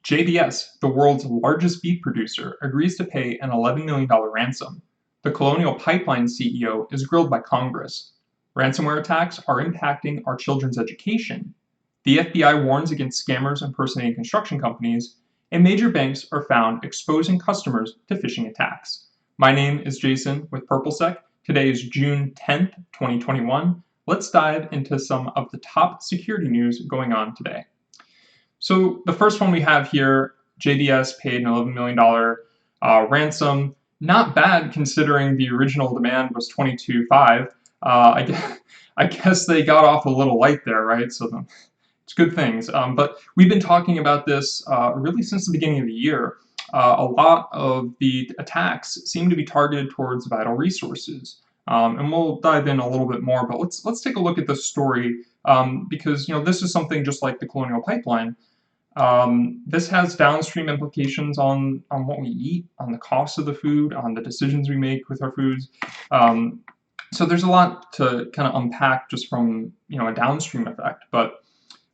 JBS, the world's largest beef producer, agrees to pay an $11 million ransom. The Colonial Pipeline CEO is grilled by Congress. Ransomware attacks are impacting our children's education. The FBI warns against scammers impersonating construction companies, and major banks are found exposing customers to phishing attacks. My name is Jason with PurpleSec. Today is June 10th, 2021. Let's dive into some of the top security news going on today. So the first one we have here, JBS paid an $11 million ransom. Not bad considering the original demand was $22.5 million. I guess they got off a little light there, right? So it's good things. But we've been talking about this really since the beginning of the year. A lot of the attacks seem to be targeted towards vital resources. And we'll dive in a little bit more, but let's take a look at this story because this is something just like the Colonial Pipeline. This has downstream implications on what we eat, on the cost of the food, on the decisions we make with our foods. So there's a lot to kind of unpack just from a downstream effect. But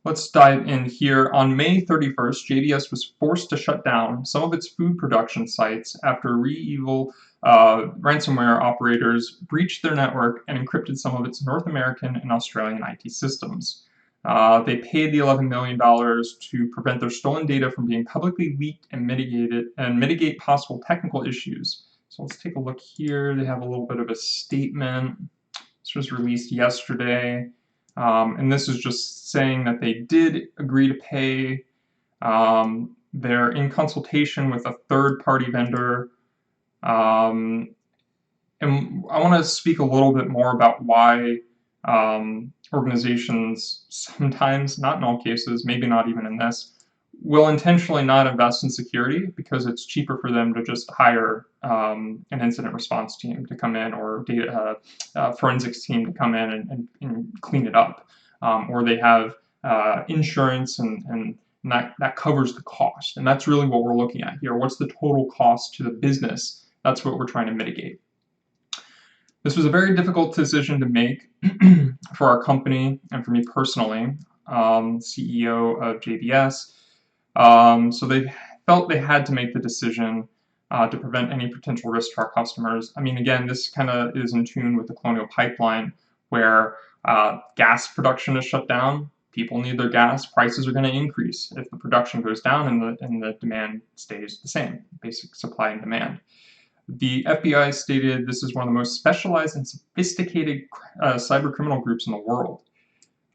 let's dive in here. On May 31st, JBS was forced to shut down some of its food production sites after ReEvil ransomware operators breached their network and encrypted some of its North American and Australian IT systems. They paid the $11 million to prevent their stolen data from being publicly leaked and mitigate possible technical issues. So let's take a look here. They have a little bit of a statement. This was released yesterday. And this is just saying that they did agree to pay. They're in consultation with a third-party vendor. And I want to speak a little bit more about why organizations sometimes, not in all cases, maybe not even in this, will intentionally not invest in security because it's cheaper for them to just hire an incident response team to come in or data forensics team to come in and clean it up. Or they have insurance and that covers the cost. And that's really what we're looking at here. What's the total cost to the business? That's what we're trying to mitigate. This was a very difficult decision to make for our company and for me personally, CEO of JBS. So they felt they had to make the decision to prevent any potential risk to our customers. I mean, again, this kind of is in tune with the Colonial Pipeline where gas production is shut down. People need their gas. Prices are going to increase if the production goes down and the demand stays the same, basic supply and demand. The FBI stated this is one of the most specialized and sophisticated cyber criminal groups in the world.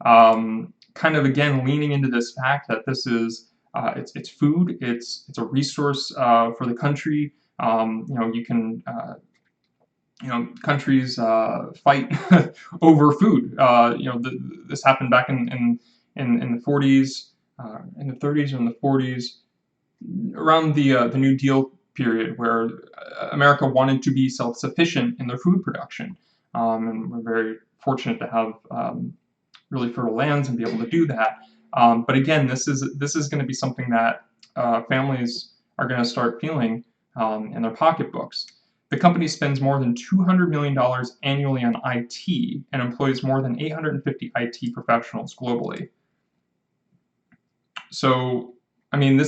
Kind of again leaning into this fact that this is it's food, it's a resource for the country. You can countries fight over food. This happened back in the 40s, in the 30s, or in the 40s, around the New Deal period, where America wanted to be self-sufficient in their food production, and we're very fortunate to have really fertile lands and be able to do that. But again, this is going to be something that families are going to start feeling in their pocketbooks. The company spends more than $200 million annually on IT and employs more than 850 IT professionals globally. So, I mean,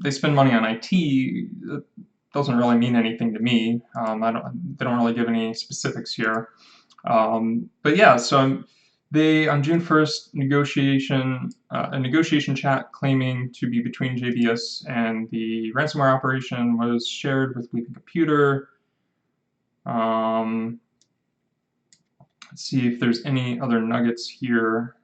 they spend money on IT. It doesn't really mean anything to me. They don't really give any specifics here. But yeah, so they, on June 1st, a negotiation chat claiming to be between JBS and the ransomware operation was shared with Leaping Computer. Let's see if there's any other nuggets here.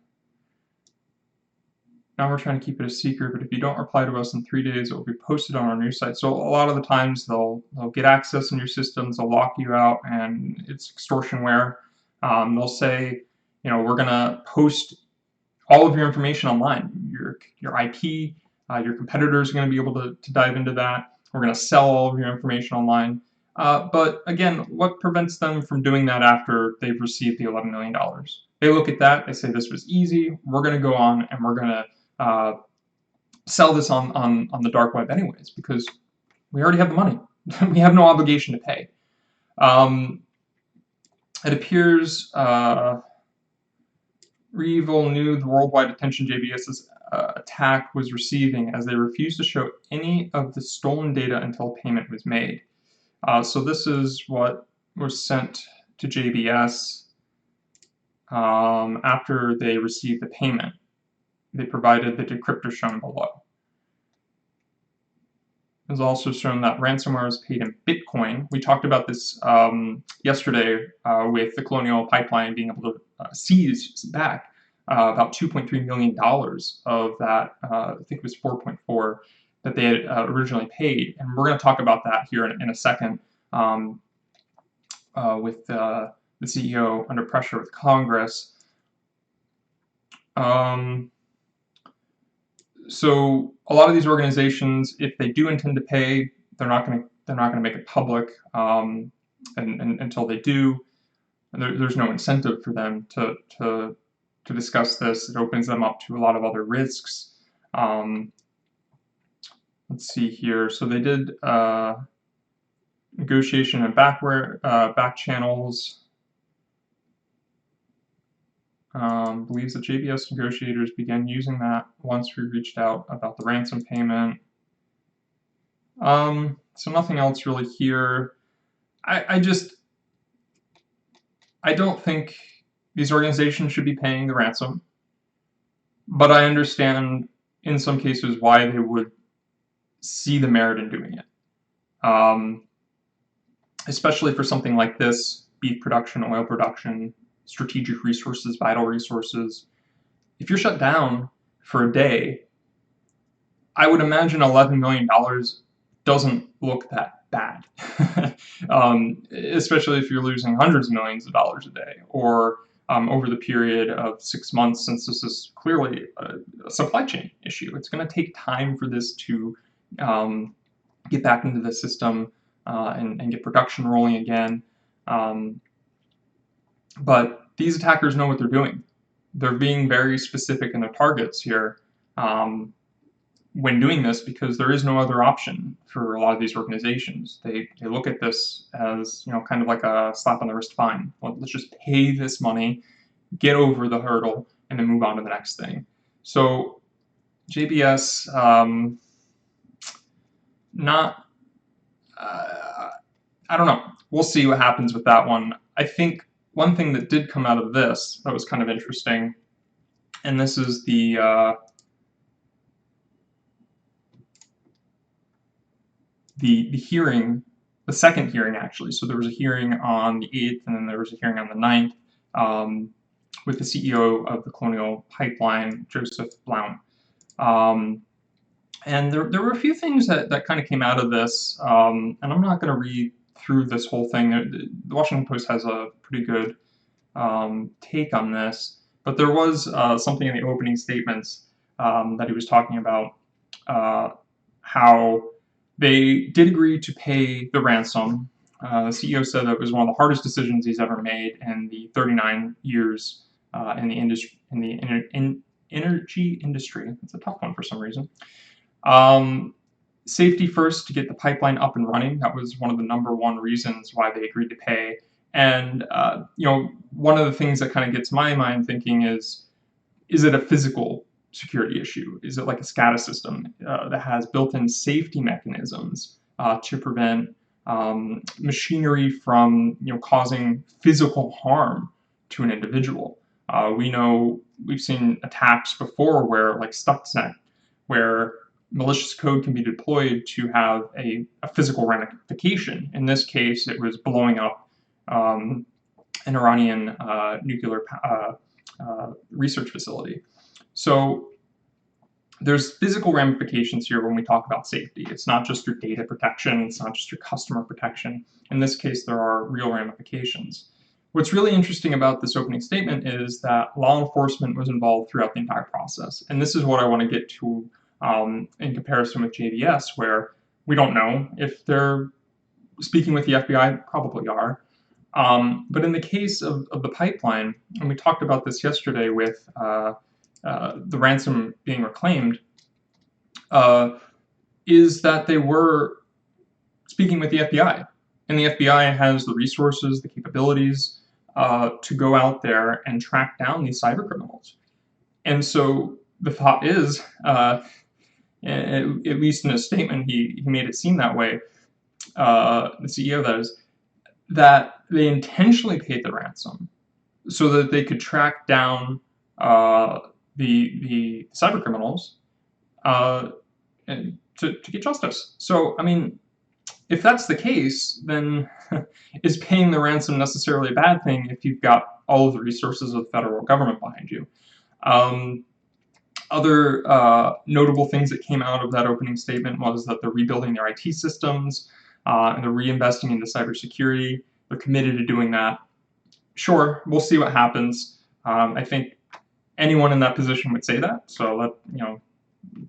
Now we're trying to keep it a secret, but if you don't reply to us in 3 days, it will be posted on our news site. So a lot of the times they'll get access in your systems, they'll lock you out, and it's extortionware. They'll say, we're gonna post all of your information online, your IP, your competitors are gonna be able to dive into that. We're gonna sell all of your information online. But again, what prevents them from doing that after they've received the $11 million? They look at that, they say this was easy, we're gonna go on and we're gonna sell this on the dark web anyways, because we already have the money. We have no obligation to pay. It appears REvil knew the worldwide attention JBS's attack was receiving as they refused to show any of the stolen data until payment was made. So this is what was sent to JBS after they received the payment. They provided the decryptor shown below. It was also shown that ransomware is paid in Bitcoin. We talked about this yesterday with the Colonial Pipeline being able to seize back about $2.3 million of that, I think it was 4.4 that they had originally paid. And we're going to talk about that here in a second with the CEO under pressure with Congress. So a lot of these organizations, if they do intend to pay, they're not going to make it public, and until they do, there's no incentive for them to discuss this. It opens them up to a lot of other risks. Let's see here. So they did negotiation and back channels. Believes that JBS negotiators began using that once we reached out about the ransom payment. So nothing else really here. I don't think these organizations should be paying the ransom, but I understand in some cases why they would see the merit in doing it. Especially for something like this, beef production, oil production, strategic resources, vital resources. If you're shut down for a day, I would imagine $11 million doesn't look that bad, especially if you're losing hundreds of millions of dollars a day, or over the period of 6 months, since this is clearly a supply chain issue. It's going to take time for this to get back into the system and get production rolling again. But these attackers know what they're doing. They're being very specific in their targets here when doing this, because there is no other option for a lot of these organizations. They look at this as, kind of like a slap on the wrist fine. Well, let's just pay this money, get over the hurdle, and then move on to the next thing. So JBS, I don't know. We'll see what happens with that one. I think one thing that did come out of this that was kind of interesting, and this is the hearing, the second hearing actually. So there was a hearing on the 8th, and then there was a hearing on the 9th with the CEO of the Colonial Pipeline, Joseph Blount. And there were a few things that kind of came out of this, and I'm not going to read through this whole thing. The Washington Post has a pretty good take on this, but there was something in the opening statements that he was talking about, how they did agree to pay the ransom. The CEO said that it was one of the hardest decisions he's ever made in the 39 years in the industry, energy industry. It's a tough one for some reason. Safety first, to get the pipeline up and running. That was one of the #1 reasons why they agreed to pay. And one of the things that kind of gets my mind thinking is it a physical security issue? Is it like a SCADA system that has built-in safety mechanisms to prevent machinery from causing physical harm to an individual? We know we've seen attacks before where, like Stuxnet, where malicious code can be deployed to have a physical ramification. In this case, it was blowing up an Iranian nuclear research facility. So there's physical ramifications here when we talk about safety. It's not just your data protection, it's not just your customer protection. In this case, there are real ramifications. What's really interesting about this opening statement is that law enforcement was involved throughout the entire process. And this is what I want to get to in comparison with JBS, where we don't know if they're speaking with the FBI, probably are. But in the case of the pipeline, and we talked about this yesterday with the ransom being reclaimed, is that they were speaking with the FBI. And the FBI has the resources, the capabilities, to go out there and track down these cyber criminals. And so the thought is, at least in his statement, he made it seem that way, the CEO that is, that they intentionally paid the ransom so that they could track down the cyber criminals and to get justice. So, I mean, if that's the case, then is paying the ransom necessarily a bad thing if you've got all of the resources of the federal government behind you? Other notable things that came out of that opening statement was that they're rebuilding their IT systems and they're reinvesting into cybersecurity. They're committed to doing that. Sure, we'll see what happens. I think anyone in that position would say that. So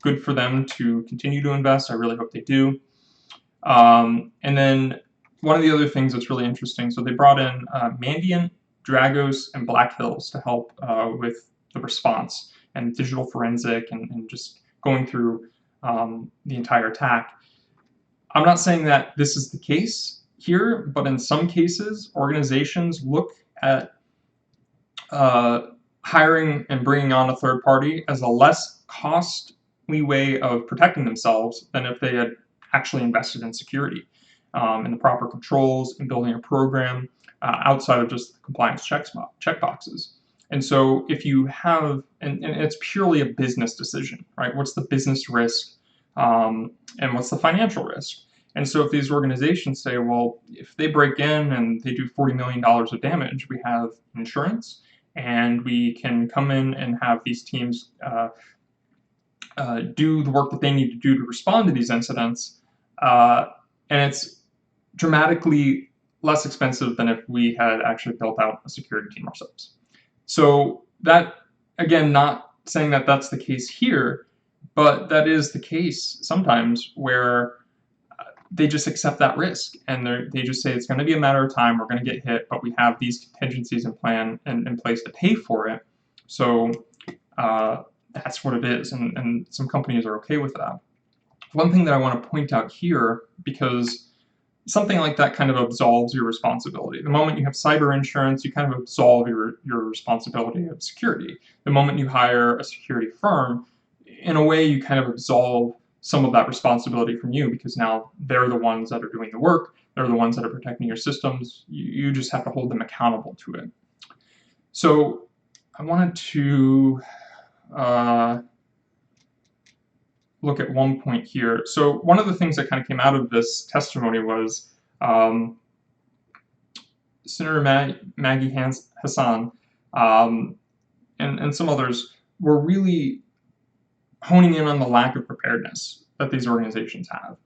good for them to continue to invest. I really hope they do. And then one of the other things that's really interesting, so they brought in Mandiant, Dragos, and Black Hills to help with the response and digital forensic and just going through the entire attack. I'm not saying that this is the case here, but in some cases, organizations look at hiring and bringing on a third party as a less costly way of protecting themselves than if they had actually invested in security and the proper controls and building a program outside of just the compliance checkboxes. And so if you have, and it's purely a business decision, right? What's the business risk and what's the financial risk? And so if these organizations say, well, if they break in and they do $40 million of damage, we have insurance and we can come in and have these teams do the work that they need to do to respond to these incidents. And it's dramatically less expensive than if we had actually built out a security team ourselves. So that, again, not saying that that's the case here, but that is the case sometimes where they just accept that risk and they just say it's going to be a matter of time, we're going to get hit, but we have these contingencies in place to pay for it. So that's what it is, and some companies are okay with that. One thing that I want to point out here, because something like that kind of absolves your responsibility. The moment you have cyber insurance, you kind of absolve your responsibility of security. The moment you hire a security firm, in a way you kind of absolve some of that responsibility from you, because now they're the ones that are doing the work, they're the ones that are protecting your systems, you just have to hold them accountable to it. So I wanted to look at one point here. So one of the things that kind of came out of this testimony was Senator Maggie Hassan and some others were really honing in on the lack of preparedness that these organizations have,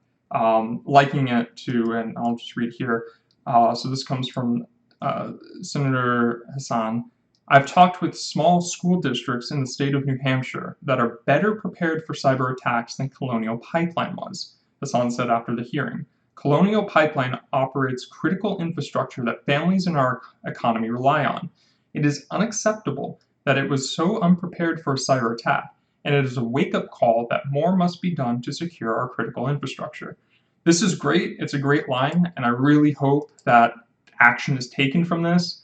likening it to, and I'll just read here, so this comes from Senator Hassan. I've talked with small school districts in the state of New Hampshire that are better prepared for cyber attacks than Colonial Pipeline was, Hassan said after the hearing. Colonial Pipeline operates critical infrastructure that families in our economy rely on. It is unacceptable that it was so unprepared for a cyber attack, and it is a wake-up call that more must be done to secure our critical infrastructure. This is great. It's a great line, and I really hope that action is taken from this.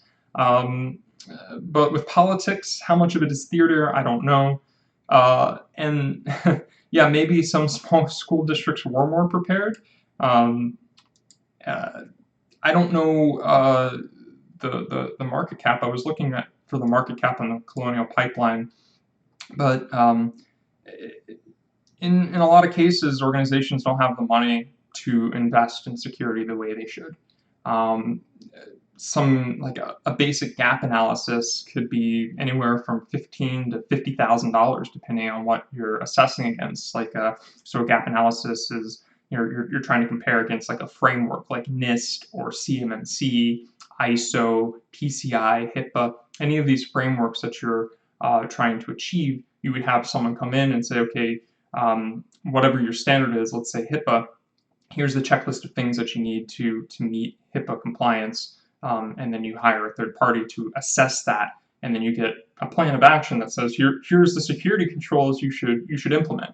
But with politics, how much of it is theater, I don't know. And yeah, maybe some small school districts were more prepared. I don't know the market cap. I was looking at for the market cap on the Colonial Pipeline, but in a lot of cases, organizations don't have the money to invest in security the way they should. Some like a basic gap analysis could be anywhere from $15,000 to $50,000 depending on what you're assessing against. Like so a gap analysis is you're trying to compare against like a framework like NIST or CMMC, ISO, PCI, HIPAA, any of these frameworks that you're trying to achieve. You would have someone come in and say, okay, whatever your standard is, let's say HIPAA, here's the checklist of things that you need to meet HIPAA compliance. And then you hire a third party to assess that, and then you get a plan of action that says here's the security controls you should implement.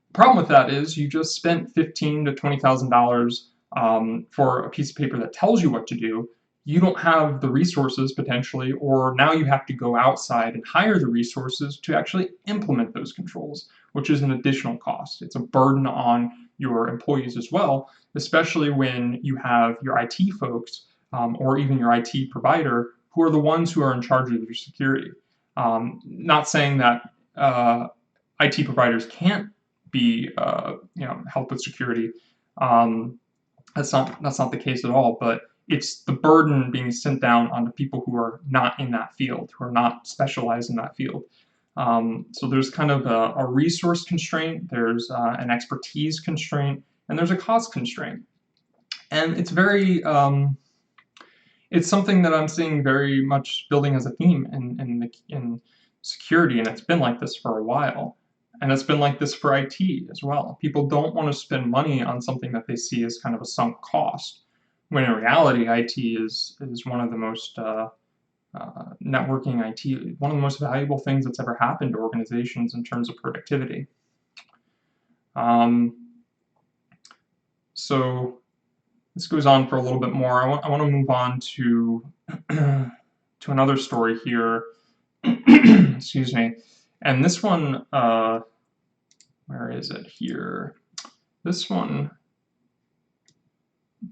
The problem with that is you just spent $15,000 to $20,000 for a piece of paper that tells you what to do. you don't have the resources potentially, or now you have to go outside and hire the resources to actually implement those controls, which is an additional cost. It's a burden on your employees as well, especially when you have your IT folks or even your IT provider who are the ones who are in charge of your security. Not saying that IT providers can't be, help with security. That's not the case at all. But it's the burden being sent down onto people who are not in that field, who are not specialized in that field. So there's kind of a resource constraint, there's an expertise constraint, and there's a cost constraint. And it's very, it's something that I'm seeing very much building as a theme in security, and it's been like this for a while. And it's been like this for IT as well. People don't want to spend money on something that they see as kind of a sunk cost, when in reality, IT is one of the most networking IT, one of the most valuable things that's ever happened to organizations in terms of productivity. So this goes on for a little bit more. I want to move on to to another story here. Excuse me. And this one, where is it here? This one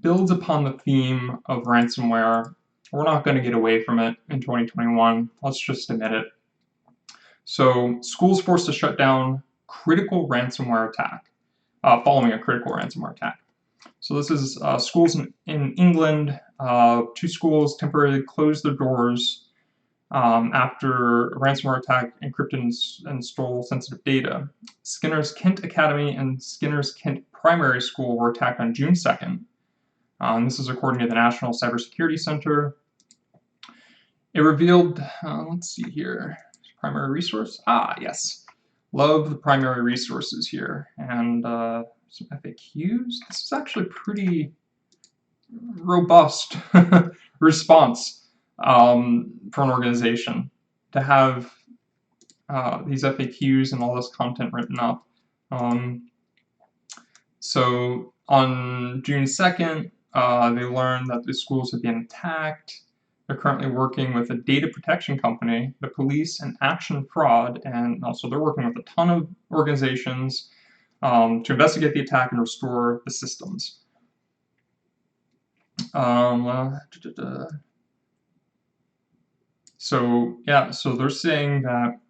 builds upon the theme of ransomware. We're not going to get away from it in 2021. Let's just admit it. So, schools forced to shut down critical ransomware attack, following a critical ransomware attack. So this is schools in England. 2 schools temporarily closed their doors after a ransomware attack encrypted and stole sensitive data. Skinner's Kent Academy and Skinner's Kent Primary School were attacked on June 2nd. This is according to the National Cybersecurity Center. It revealed, let's see here, primary resource. Yes. Love the primary resources here. And some FAQs. This is actually pretty robust response for an organization to have these FAQs and all this content written up. So on June 2nd, they learned that the schools had been attacked. They're currently working with a data protection company, the police, and Action Fraud, and also they're working with a ton of organizations to investigate the attack and restore the systems. So they're saying that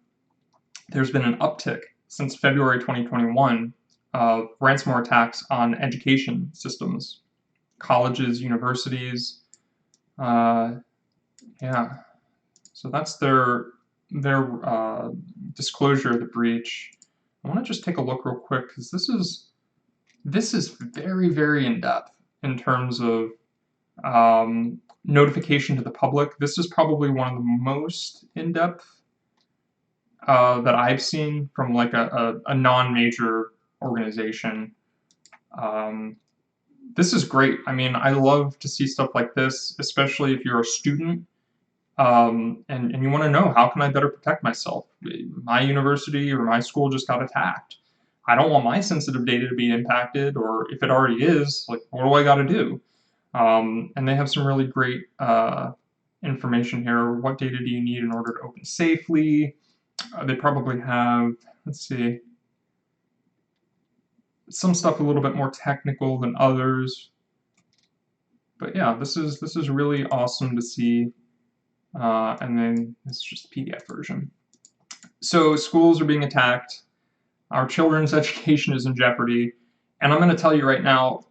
there's been an uptick since February 2021 of ransomware attacks on education systems, colleges, universities. So that's their disclosure of the breach. I want to just take a look real quick because this is very, very in depth in terms of notification to the public. This is probably one of the most in depth that I've seen from like a non-major organization. This is great. I mean, I love to see stuff like this, especially if you're a student and you want to know, how can I better protect myself? My university or my school just got attacked. I don't want my sensitive data to be impacted, or if it already is, like, what do I got to do? And they have some really great information here. What data do you need in order to open safely? They probably have, let's see, some stuff a little bit more technical than others. But yeah, this is really awesome to see. And then it's just the PDF version. So schools are being attacked. Our children's education is in jeopardy. And I'm going to tell you right now,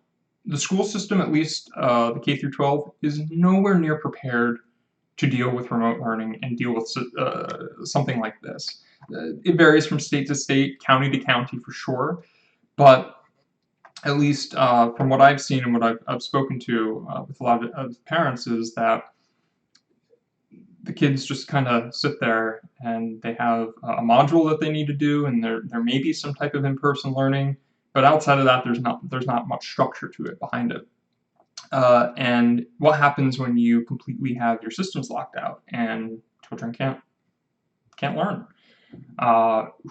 the school system, at least the K through 12, is nowhere near prepared to deal with remote learning and deal with something like this. It varies from state to state, county to county for sure, but at least from what I've seen and what I've spoken to with a lot of parents is that the kids just kind of sit there and they have a module that they need to do, and there may be some type of in-person learning, but outside of that, there's not much structure to it behind it. And what happens when you completely have your systems locked out and children can't learn?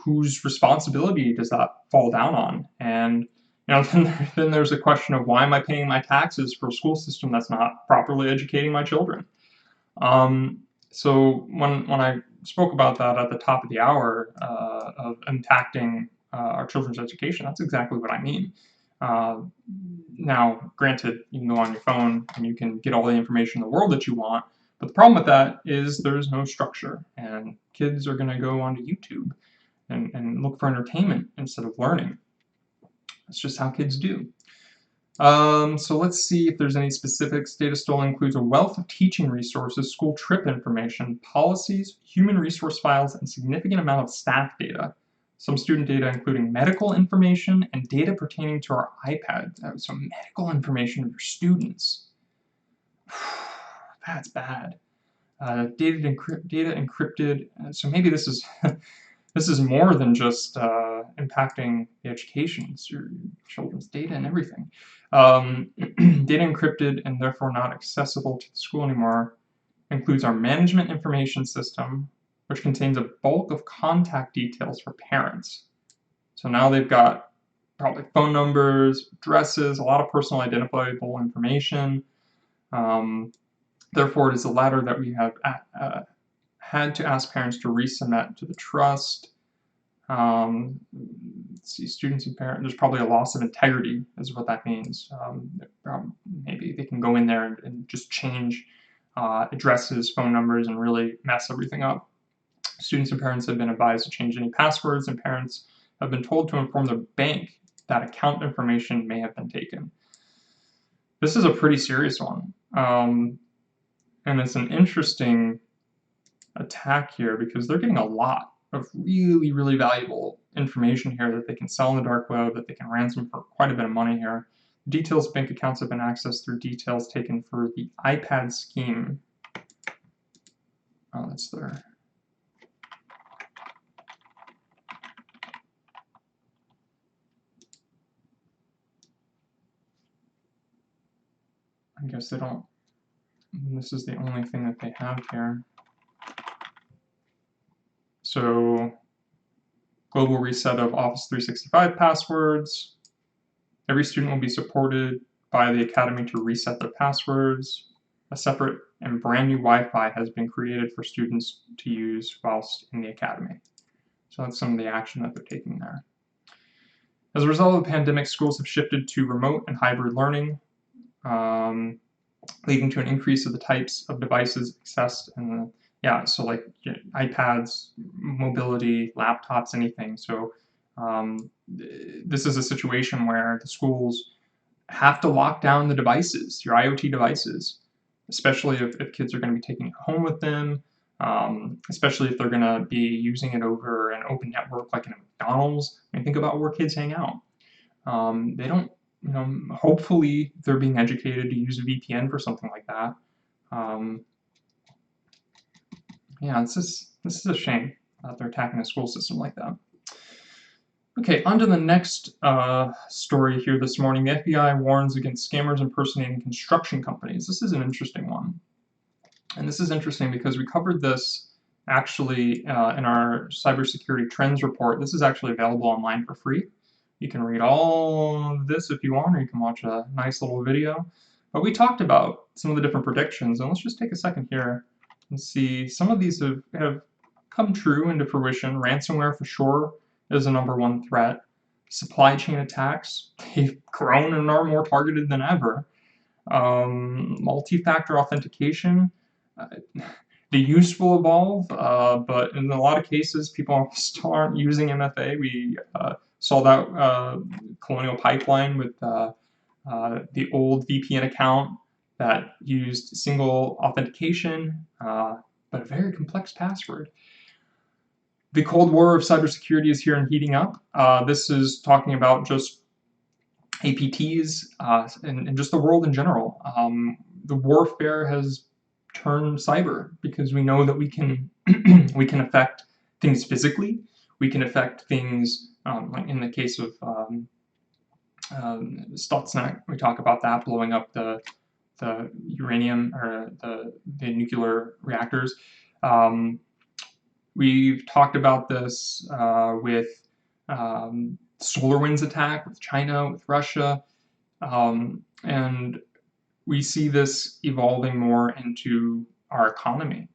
Whose responsibility does that fall down on? And then there's a question of why am I paying my taxes for a school system that's not properly educating my children? So when I spoke about that at the top of the hour of impacting our children's education, that's exactly what I mean. Now, granted, you can go on your phone and you can get all the information in the world that you want, but the problem with that is there's no structure, and kids are going to go onto YouTube and look for entertainment instead of learning. That's just how kids do. So let's see if there's any specifics. Data stolen includes a wealth of teaching resources, school trip information, policies, human resource files, and significant amount of staff data. Some student data including medical information and data pertaining to our iPad. So medical information of your students. That's bad. Data encrypted. So maybe this is this is more than just impacting the education. It's your children's data and everything. Data encrypted and therefore not accessible to the school anymore includes our management information system, which contains a bulk of contact details for parents. So now they've got probably phone numbers, addresses, a lot of personal identifiable information. Therefore, it is the latter that we have had to ask parents to resubmit to the trust. Let's see, students and parents, there's probably a loss of integrity is what that means. Maybe they can go in there and just change addresses, phone numbers, and really mess everything up. Students and parents have been advised to change any passwords, and parents have been told to inform the bank that account information may have been taken. This is a pretty serious one. And it's an interesting attack here because they're getting a lot of really, really valuable information here that they can sell on the dark web, that they can ransom for quite a bit of money here. Details of bank accounts have been accessed through details taken for the iPad scheme. Oh, that's there. I guess they don't. This is the only thing that they have here. So, global reset of Office 365 passwords. Every student will be supported by the Academy to reset their passwords. A separate and brand new Wi-Fi has been created for students to use whilst in the Academy. So that's some of the action that they're taking there. As a result of the pandemic, schools have shifted to remote and hybrid learning, leading to an increase of the types of devices accessed and so like iPads, mobility, laptops, anything. So this is a situation where the schools have to lock down the devices, your IoT devices, especially if kids are going to be taking it home with them, especially if they're going to be using it over an open network like in a McDonald's. I mean, think about where kids hang out. They don't, hopefully they're being educated to use a VPN for something like that. This is a shame that they're attacking a school system like that. Okay, on to the next story here this morning. The FBI warns against scammers impersonating construction companies. This is an interesting one. And this is interesting because we covered this actually in our cybersecurity trends report. This is actually available online for free. You can read all of this if you want, or you can watch a nice little video. But we talked about some of the different predictions, and let's just take a second here and see. Some of these have come true into fruition. Ransomware for sure is a #1 threat. Supply chain attacks, they've grown and are more targeted than ever. Multi-factor authentication, the use will evolve, but in a lot of cases, people still aren't using MFA. We saw that Colonial Pipeline with the old VPN account that used single authentication, but a very complex password. The Cold War of cybersecurity is here and heating up. This is talking about just APTs and just the world in general. The warfare has turned cyber because we know that we can we can affect things physically. We can affect things like in the case of Stuxnet. We talk about that blowing up the uranium or the nuclear reactors. We've talked about this with SolarWinds attack with China, with Russia, and we see this evolving more into our economy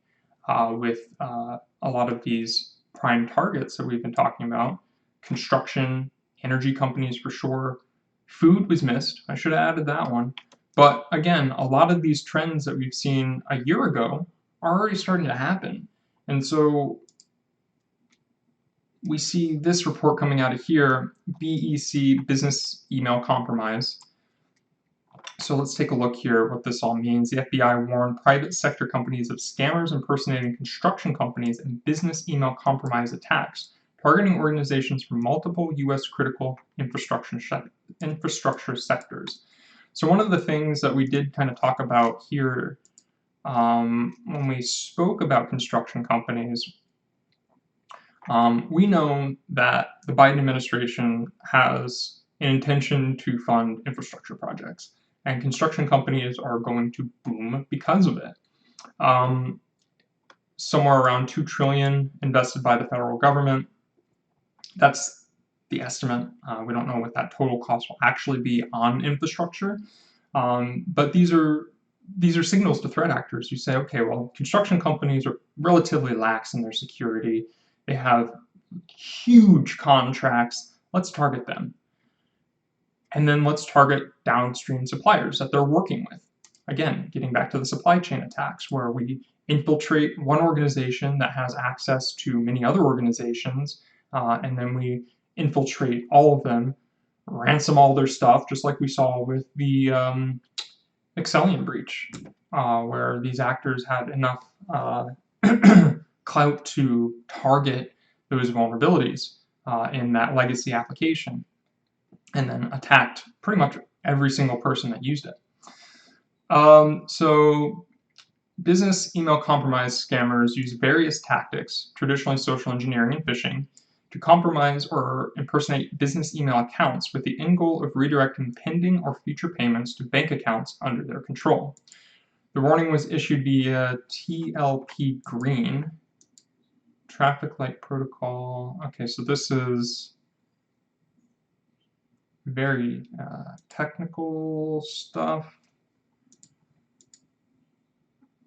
with a lot of these prime targets that we've been talking about. Construction, energy companies for sure. Food was missed. I should have added that one. But again, a lot of these trends that we've seen a year ago are already starting to happen. And so we see this report coming out of here, BEC, Business Email Compromise. So let's take a look here what this all means. The FBI warned private sector companies of scammers impersonating construction companies and business email compromise attacks, targeting organizations from multiple U.S. critical infrastructure sectors. So one of the things that we did kind of talk about here when we spoke about construction companies, we know that the Biden administration has an intention to fund infrastructure projects, and construction companies are going to boom because of it. Somewhere around $2 trillion invested by the federal government. That's the estimate. We don't know what that total cost will actually be on infrastructure, but these are signals to threat actors. You say, okay, well, construction companies are relatively lax in their security. They have huge contracts. Let's target them. And then let's target downstream suppliers that they're working with. Again, getting back to the supply chain attacks, where we infiltrate one organization that has access to many other organizations, and then we infiltrate all of them, ransom all their stuff, just like we saw with the Excellion breach, where these actors had enough clout to target those vulnerabilities in that legacy application, and then attacked pretty much every single person that used it. So business email compromise scammers use various tactics, traditionally social engineering and phishing, to compromise or impersonate business email accounts with the end goal of redirecting pending or future payments to bank accounts under their control. The warning was issued via TLP Green, Traffic Light Protocol. Okay, so this is very technical stuff.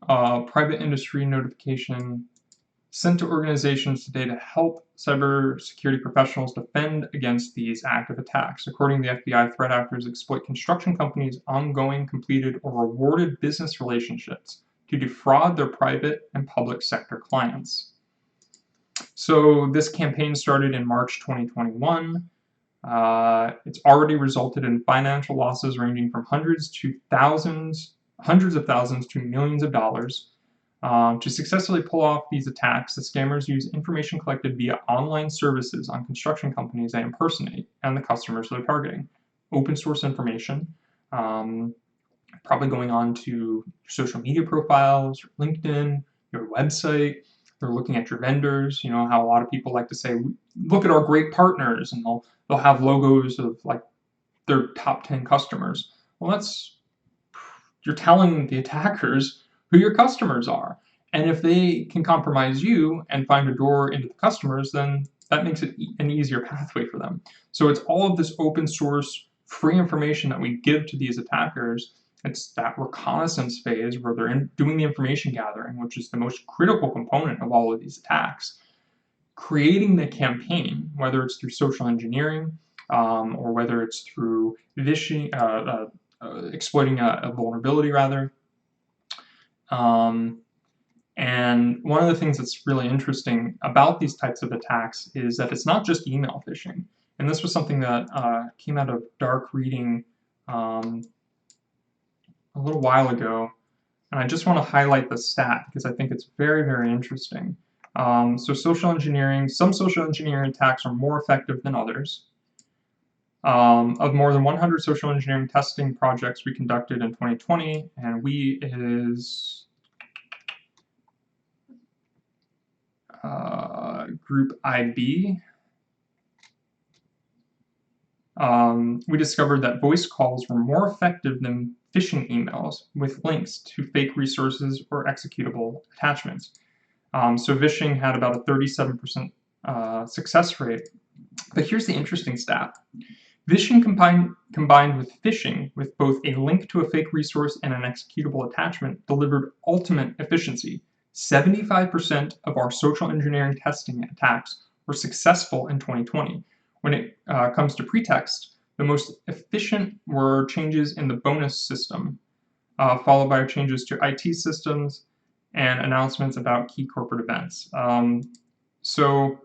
Private industry notification sent to organizations today to help cybersecurity professionals defend against these active attacks. According to the FBI, threat actors exploit construction companies' ongoing, completed, or rewarded business relationships to defraud their private and public sector clients. So this campaign started in March 2021. It's already resulted in financial losses ranging from hundreds of thousands to millions of dollars. To successfully pull off these attacks, the scammers use information collected via online services on construction companies they impersonate and the customers they're targeting. Open source information, probably going on to social media profiles, your LinkedIn, your website. They're looking at your vendors. You know how a lot of people like to say, look at our great partners, and they'll have logos of like their top 10 customers. Well, you're telling the attackers who your customers are. And if they can compromise you and find a door into the customers, then that makes it an easier pathway for them. So it's all of this open source free information that we give to these attackers. It's that reconnaissance phase where they're doing the information gathering, which is the most critical component of all of these attacks. Creating the campaign, whether it's through social engineering or whether it's through phishing, exploiting a vulnerability rather. And one of the things that's really interesting about these types of attacks is that it's not just email phishing. And this was something that came out of dark reading a little while ago. And I just want to highlight the stat because I think it's very, very interesting. So social engineering, some social engineering attacks are more effective than others. Of more than 100 social engineering testing projects we conducted in 2020, and we is group IB, we discovered that voice calls were more effective than phishing emails with links to fake resources or executable attachments. So phishing had about a 37% success rate But here's the interesting stat. Phishing combined with phishing, with both a link to a fake resource and an executable attachment, delivered ultimate efficiency. 75% of our social engineering testing attacks were successful in 2020. When it comes to pretext, the most efficient were changes in the bonus system, followed by changes to IT systems and announcements about key corporate events. So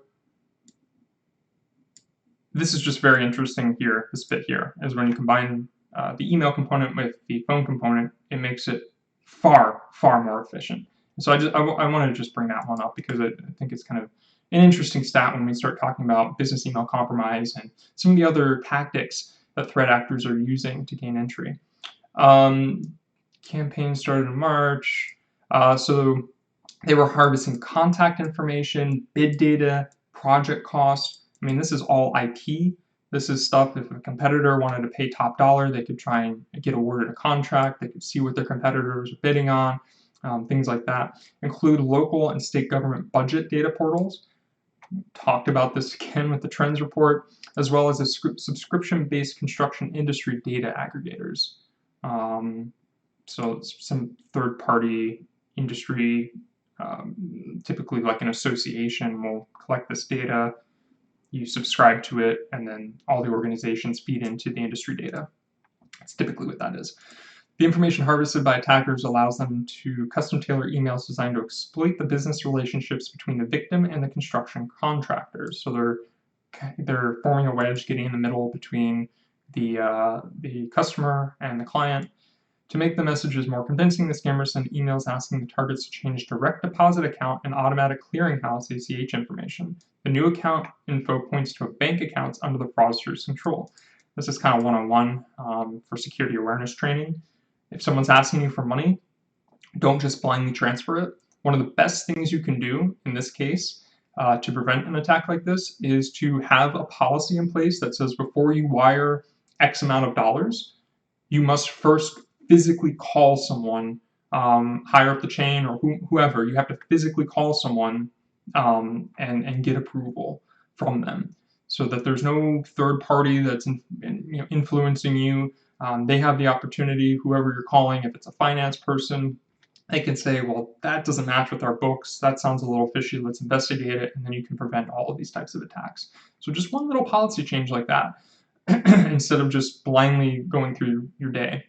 this is just very interesting here. This bit here is when you combine the email component with the phone component, it makes it far, far more efficient. So I wanted to just bring that one up because I think it's kind of an interesting stat when we start talking about business email compromise and some of the other tactics that threat actors are using to gain entry. Campaign started in March. So they were harvesting contact information, bid data, project costs. I mean, this is all IP. This is stuff if a competitor wanted to pay top dollar, they could try and get awarded a contract. They could see what their competitors are bidding on, things like that. Include local and state government budget data portals. Talked about this again with the trends report, as well as the subscription-based construction industry data aggregators. So some third-party industry, typically like an association, will collect this data. You subscribe to it, and then all the organizations feed into the industry data. That's typically what that is. The information harvested by attackers allows them to custom tailor emails designed to exploit the business relationships between the victim and the construction contractors. So they're forming a wedge, getting in the middle between the customer and the client. To make the messages more convincing, the scammers send emails asking the targets to change direct deposit account and automatic clearinghouse ACH information. The new account info points to a bank accounts under the fraudster's control. This is kind of one-on-one for security awareness training. If someone's asking you for money, don't just blindly transfer it. One of the best things you can do in this case to prevent an attack like this is to have a policy in place that says before you wire X amount of dollars, you must first physically call someone higher up the chain or whoever. You have to physically call someone and get approval from them, so that there's no third party that's influencing you. They have the opportunity, whoever you're calling, if it's a finance person, they can say, well, that doesn't match with our books. That sounds a little fishy. Let's investigate it. And then you can prevent all of these types of attacks. So just one little policy change like that instead of just blindly going through your day.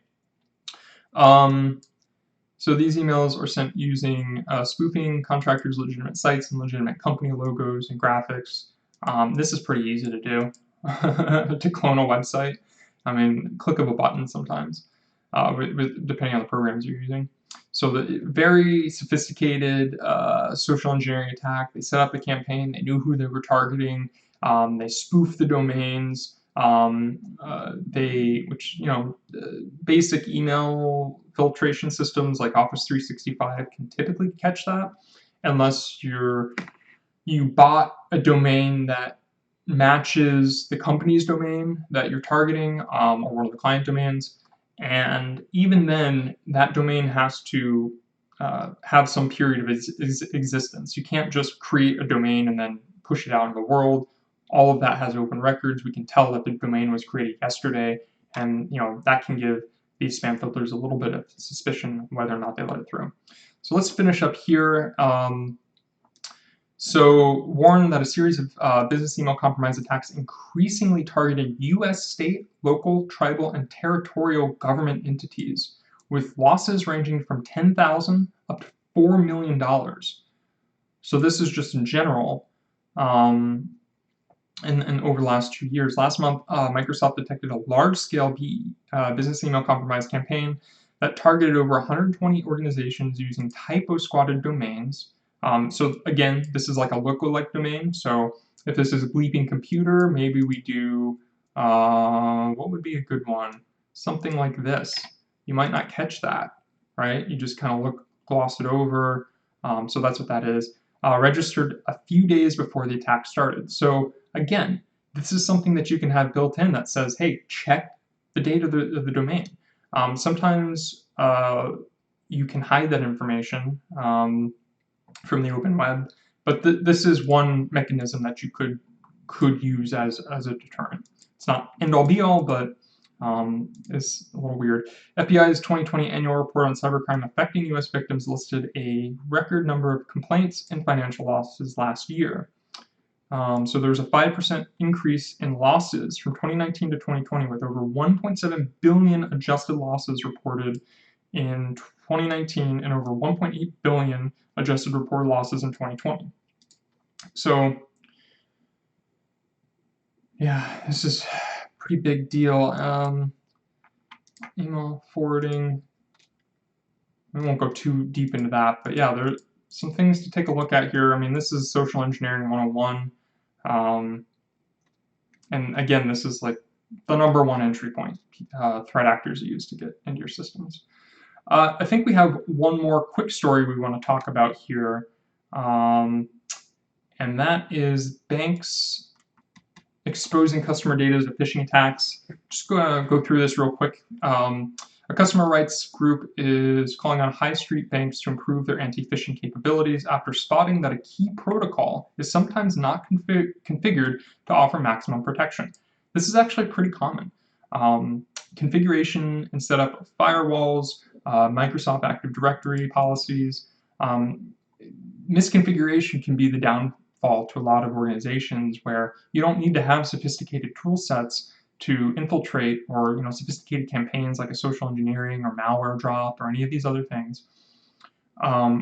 So these emails are sent using spoofing contractors' legitimate sites and legitimate company logos and graphics. This is pretty easy to do, to clone a website. I mean, click of a button sometimes, depending on the programs you're using. So the very sophisticated social engineering attack. They set up a campaign. They knew who they were targeting. They spoofed the domains. Basic email filtration systems like Office 365 can typically catch that, unless you bought a domain that matches the company's domain that you're targeting, or one of the client domains. And even then, that domain has to have some period of existence. You can't just create a domain and then push it out in the world. All of that has open records. We can tell that the domain was created yesterday, and that can give these spam filters a little bit of suspicion whether or not they let it through. So let's finish up here. So warn that a series of business email compromise attacks increasingly targeted U.S. state, local, tribal, and territorial government entities, with losses ranging from $10,000 up to $4 million. So this is just in general. And over the last 2 years. Last month, Microsoft detected a large-scale business email compromise campaign that targeted over 120 organizations using typo-squatted domains. So again, this is like a lookalike domain. So if this is a bleeping computer, maybe we do, what would be a good one? Something like this. You might not catch that, right? You just kind of gloss it over. So that's what that is. Registered a few days before the attack started. So again, this is something that you can have built in that says, hey, check the date of the domain. Sometimes you can hide that information from the open web, but this is one mechanism that you could could use as a deterrent. It's not end-all be-all, but it's a little weird. FBI's 2020 annual report on cybercrime affecting U.S. victims listed a record number of complaints and financial losses last year. So there's a 5% increase in losses from 2019 to 2020, with over 1.7 billion adjusted losses reported in 2019 and over 1.8 billion adjusted reported losses in 2020. So yeah, this is a pretty big deal. Email forwarding, we won't go too deep into that, but yeah, there are some things to take a look at here. I mean, this is social engineering 101. And again, this is like the #1 entry point threat actors use to get into your systems. I think we have one more quick story we want to talk about here, and that is banks exposing customer data to phishing attacks. Just gonna go through this real quick. A customer rights group is calling on high street banks to improve their anti-phishing capabilities after spotting that a key protocol is sometimes not configured to offer maximum protection. This is actually pretty common. Configuration and setup of firewalls, Microsoft Active Directory policies. Misconfiguration can be the downfall to a lot of organizations, where you don't need to have sophisticated tool sets to infiltrate, or sophisticated campaigns like a social engineering or malware drop or any of these other things,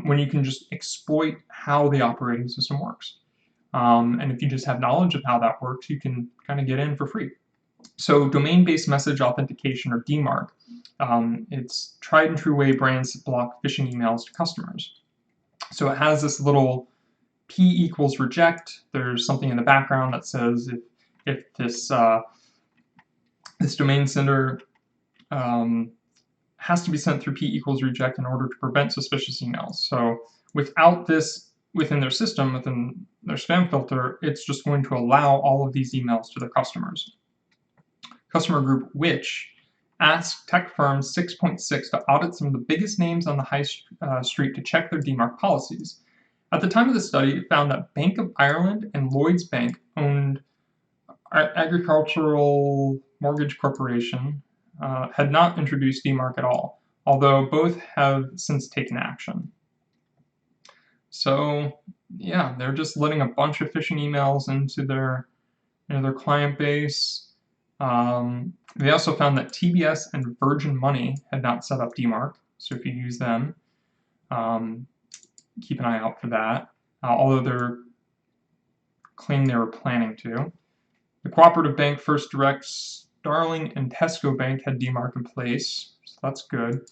when you can just exploit how the operating system works. And if you just have knowledge of how that works, you can kind of get in for free. So domain-based message authentication, or DMARC, it's tried and true way brands block phishing emails to customers. So it has this little P = reject. There's something in the background that says if this domain sender has to be sent through P = reject in order to prevent suspicious emails. So without this within their system, within their spam filter, it's just going to allow all of these emails to their customers. Customer group which asked tech firm 6.6 to audit some of the biggest names on the high street to check their DMARC policies. At the time of the study, it found that Bank of Ireland and Lloyds Bank owned Agricultural Mortgage Corporation had not introduced DMARC at all, although both have since taken action. So yeah, they're just letting a bunch of phishing emails into their client base. They also found that TBS and Virgin Money had not set up DMARC, so if you use them, keep an eye out for that, although they're claiming they were planning to. The Cooperative Bank, First Direct, Starling, and Tesco Bank had DMARC in place, so that's good.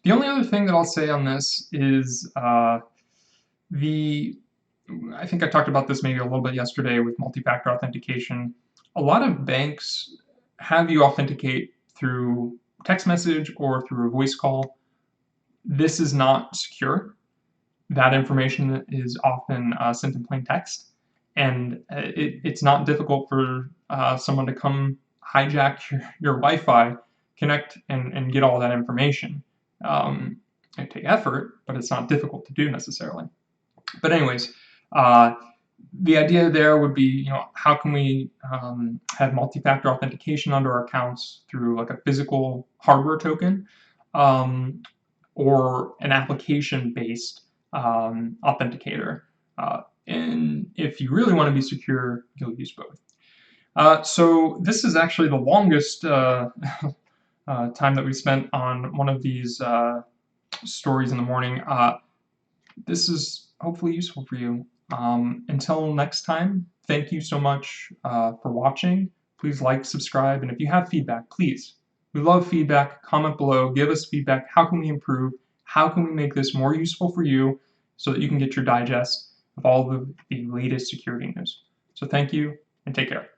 The only other thing that I'll say on this is I think I talked about this maybe a little bit yesterday with multi-factor authentication. A lot of banks have you authenticate through text message or through a voice call. This is not secure. That information is often sent in plain text, and it's not difficult for someone to come hijack your Wi-Fi, connect, and get all that information. It takes effort, but it's not difficult to do necessarily. But anyways, the idea there would be, how can we have multi-factor authentication under our accounts through like a physical hardware token, or an application-based authenticator. And if you really want to be secure, you'll use both. So this is actually the longest time that we spent on one of these stories in the morning. This is hopefully useful for you. Until next time, thank you so much for watching. Please like, subscribe, and if you have feedback, please. We love feedback. Comment below. Give us feedback. How can we improve? How can we make this more useful for you so that you can get your digest of all the latest security news? So thank you, and take care.